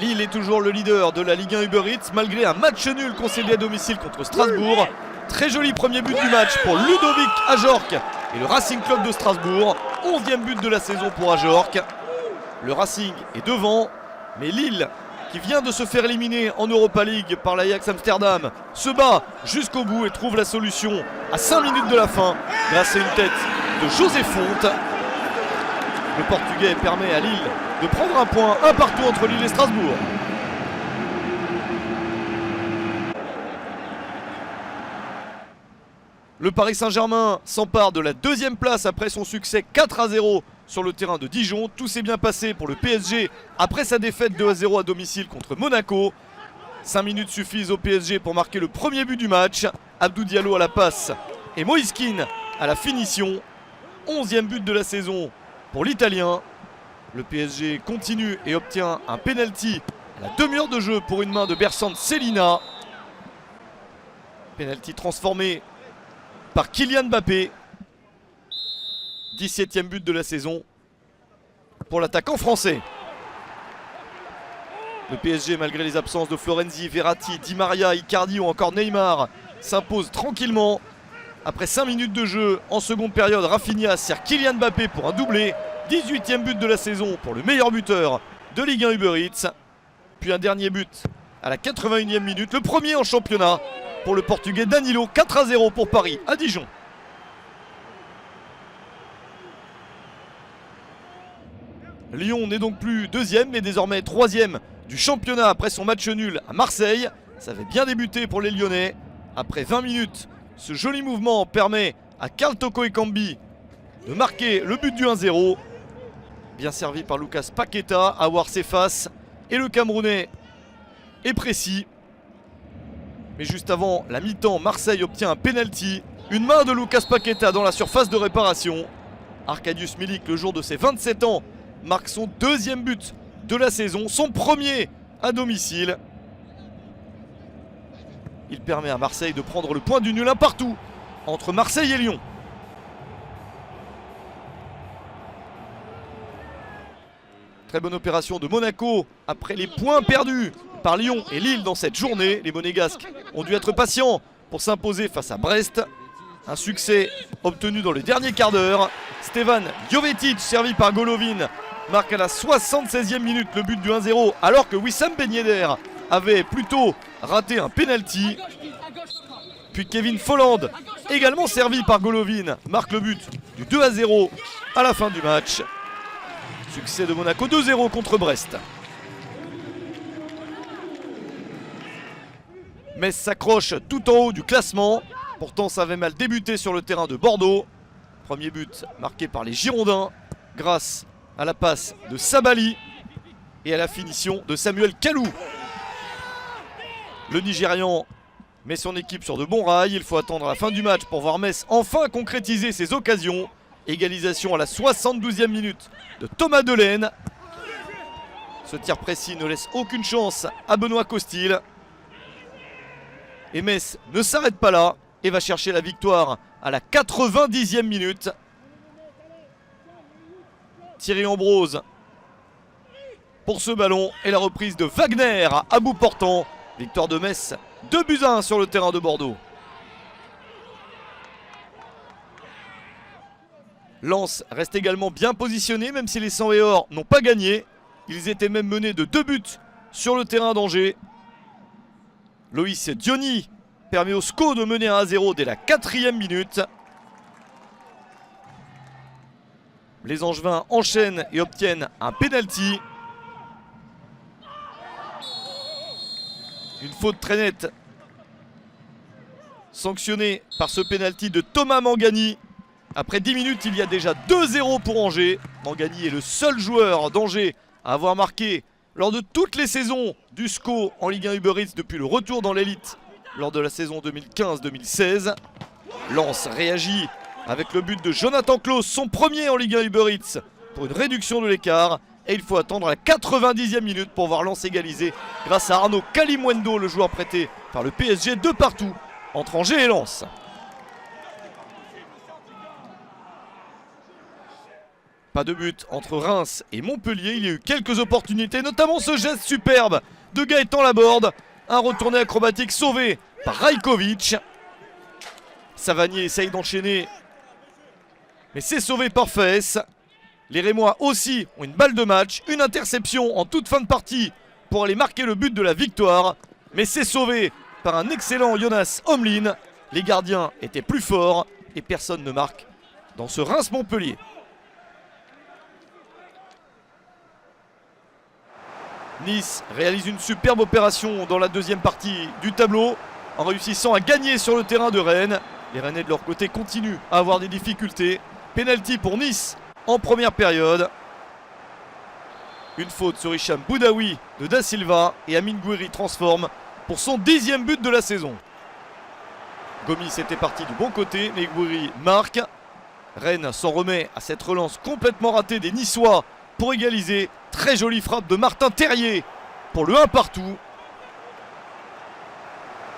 Lille est toujours le leader de la Ligue 1 Uber Eats malgré un match nul concédé à domicile contre Strasbourg. Très joli premier but du match pour Ludovic Ajorc et le Racing Club de Strasbourg. 11e but de la saison pour Ajorc. Le Racing est devant, mais Lille, qui vient de se faire éliminer en Europa League par l'Ajax Amsterdam, se bat jusqu'au bout et trouve la solution à 5 minutes de la fin grâce à une tête de José Fonte. Le Portugais permet à Lille de prendre un point, un partout entre Lille et Strasbourg. Le Paris Saint-Germain s'empare de la deuxième place après son succès 4-0 sur le terrain de Dijon. Tout s'est bien passé pour le PSG après sa défaite 2-0 à domicile contre Monaco. 5 minutes suffisent au PSG pour marquer le premier but du match. Abdou Diallo à la passe et Moïse Kean à la finition. 11e but de la saison pour l'Italien. Le PSG continue et obtient un penalty à la demi-heure de jeu pour une main de Bersant Célina. Penalty transformé par Kylian Mbappé. 17e but de la saison pour l'attaquant français. Le PSG, malgré les absences de Florenzi, Verratti, Di Maria, Icardi ou encore Neymar, s'impose tranquillement. Après 5 minutes de jeu en seconde période, Rafinha sert Kylian Mbappé pour un doublé. 18e but de la saison pour le meilleur buteur de Ligue 1 Uber Eats. Puis un dernier but à la 81e minute, le premier en championnat pour le Portugais Danilo. 4-0 pour Paris à Dijon. Lyon n'est donc plus deuxième mais désormais troisième du championnat après son match nul à Marseille. Ça avait bien débuté pour les Lyonnais. Après 20 minutes, ce joli mouvement permet à Karl Toko Ekambi de marquer le but du 1-0. Bien servi par Lucas Paqueta, Aouar s'efface et le Camerounais est précis. Mais juste avant la mi-temps, Marseille obtient un penalty. Une main de Lucas Paqueta dans la surface de réparation. Arkadiusz Milik, le jour de ses 27 ans, marque son deuxième but de la saison, son premier à domicile. Il permet à Marseille de prendre le point du nul un partout entre Marseille et Lyon. Très bonne opération de Monaco après les points perdus par Lyon et Lille dans cette journée. Les Monégasques ont dû être patients pour s'imposer face à Brest. Un succès obtenu dans le dernier quart d'heure. Stevan Jovetic, servi par Golovin, marque à la 76e minute le but du 1-0 alors que Wissam Ben Yedder avait plutôt raté un penalty. Puis Kevin Folland, également servi par Golovin, marque le but du 2-0 à la fin du match. Succès de Monaco 2-0 contre Brest. Metz s'accroche tout en haut du classement. Pourtant ça avait mal débuté sur le terrain de Bordeaux. Premier but marqué par les Girondins grâce à la passe de Sabali et à la finition de Samuel Kalou. Le Nigérian met son équipe sur de bons rails. Il faut attendre la fin du match pour voir Metz enfin concrétiser ses occasions. Égalisation à la 72e minute de Thomas Delaine. Ce tir précis ne laisse aucune chance à Benoît Costil. Et Metz ne s'arrête pas là et va chercher la victoire à la 90e minute. Thierry Ambrose pour ce ballon et la reprise de Wagner à bout portant. Victoire de Metz, 2-1 sur le terrain de Bordeaux. Lens reste également bien positionné même si les 100 et or n'ont pas gagné. Ils étaient même menés de 2 buts sur le terrain d'Angers. Loïs Diony permet au SCO de mener 1-0 dès la 4e minute. Les Angevins enchaînent et obtiennent un penalty. Une faute très nette sanctionnée par ce penalty de Thomas Mangani. Après 10 minutes, il y a déjà 2-0 pour Angers. Mangani est le seul joueur d'Angers à avoir marqué lors de toutes les saisons du SCO en Ligue 1 Uber Eats depuis le retour dans l'élite lors de la saison 2015-2016. Lens réagit avec le but de Jonathan Klaus, son premier en Ligue 1 Uber Eats, pour une réduction de l'écart. Et il faut attendre la 90e minute pour voir Lens égaliser grâce à Arnaud Kalimwendo, le joueur prêté par le PSG, de partout entre Angers et Lens. Pas de but entre Reims et Montpellier. Il y a eu quelques opportunités, notamment ce geste superbe de Gaëtan Laborde. Un retourné acrobatique sauvé par Rajkovic. Savanier essaye d'enchaîner, mais c'est sauvé par Fès. Les Rémois aussi ont une balle de match, une interception en toute fin de partie pour aller marquer le but de la victoire. Mais c'est sauvé par un excellent Jonas Omlin. Les gardiens étaient plus forts et personne ne marque dans ce Reims-Montpellier. Nice réalise une superbe opération dans la deuxième partie du tableau en réussissant à gagner sur le terrain de Rennes. Les Rennais de leur côté continuent à avoir des difficultés. Penalty pour Nice en première période. Une faute sur Hicham Boudaoui de Da Silva et Amine Gouiri transforme pour son 10e but de la saison. Gomis était parti du bon côté, mais Gouiri marque. Rennes s'en remet à cette relance complètement ratée des Niçois pour égaliser. Très jolie frappe de Martin Terrier pour le 1 partout.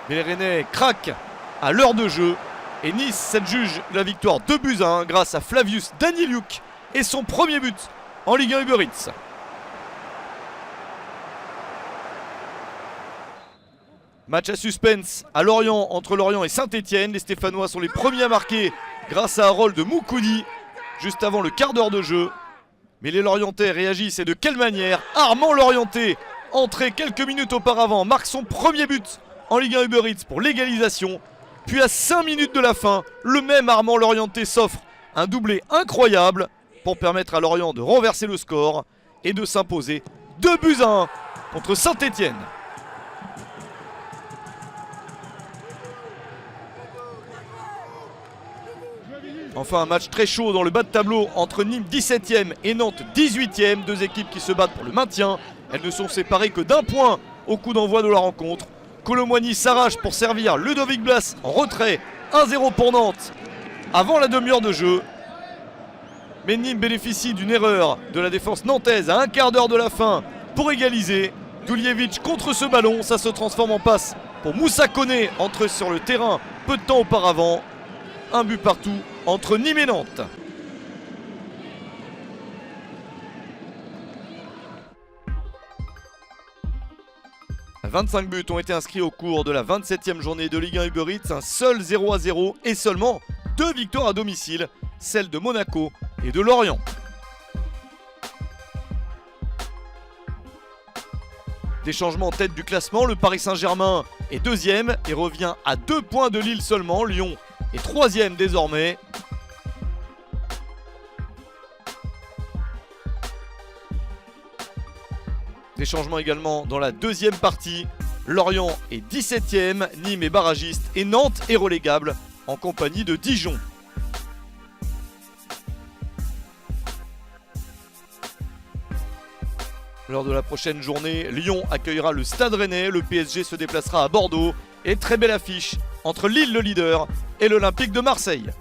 Mais les Rennais craquent à l'heure de jeu. Et Nice s'adjuge la victoire 2-1 grâce à Flavius Daniliuk et son premier but en Ligue 1 Uber Eats. Match à suspense à Lorient entre Lorient et Saint-Etienne. Les Stéphanois sont les premiers à marquer grâce à Harold Moukoudi juste avant le quart d'heure de jeu. Mais les Lorientais réagissent et de quelle manière? Armand Lorientais, entré quelques minutes auparavant, marque son premier but en Ligue 1 Uber Eats pour l'égalisation. Puis à 5 minutes de la fin, le même Armand Lorientais s'offre un doublé incroyable pour permettre à Lorient de renverser le score et de s'imposer 2-1 contre Saint-Etienne. Enfin un match très chaud dans le bas de tableau entre Nîmes 17e et Nantes 18e. Deux équipes qui se battent pour le maintien. Elles ne sont séparées que d'un point au coup d'envoi de la rencontre. Colomboigny s'arrache pour servir Ludovic Blas en retrait. 1-0 pour Nantes avant la demi-heure de jeu. Mais Nîmes bénéficie d'une erreur de la défense nantaise à un quart d'heure de la fin pour égaliser. Duljevic contre ce ballon, ça se transforme en passe pour Moussa Koné, entré sur le terrain peu de temps auparavant. Un but partout entre Nîmes et Nantes. « 25 buts ont été inscrits au cours de la 27e journée de Ligue 1 Uber Eats, un seul 0-0 et seulement 2 victoires à domicile, celles de Monaco et de Lorient. Des changements en tête du classement, le Paris Saint-Germain est deuxième et revient à 2 points de Lille seulement. Lyon est troisième désormais. Des changements également dans la deuxième partie. Lorient est 17e, Nîmes est barragiste et Nantes est relégable en compagnie de Dijon. Lors de la prochaine journée, Lyon accueillera le Stade Rennais, le PSG se déplacera à Bordeaux et très belle affiche entre Lille le leader et l'Olympique de Marseille.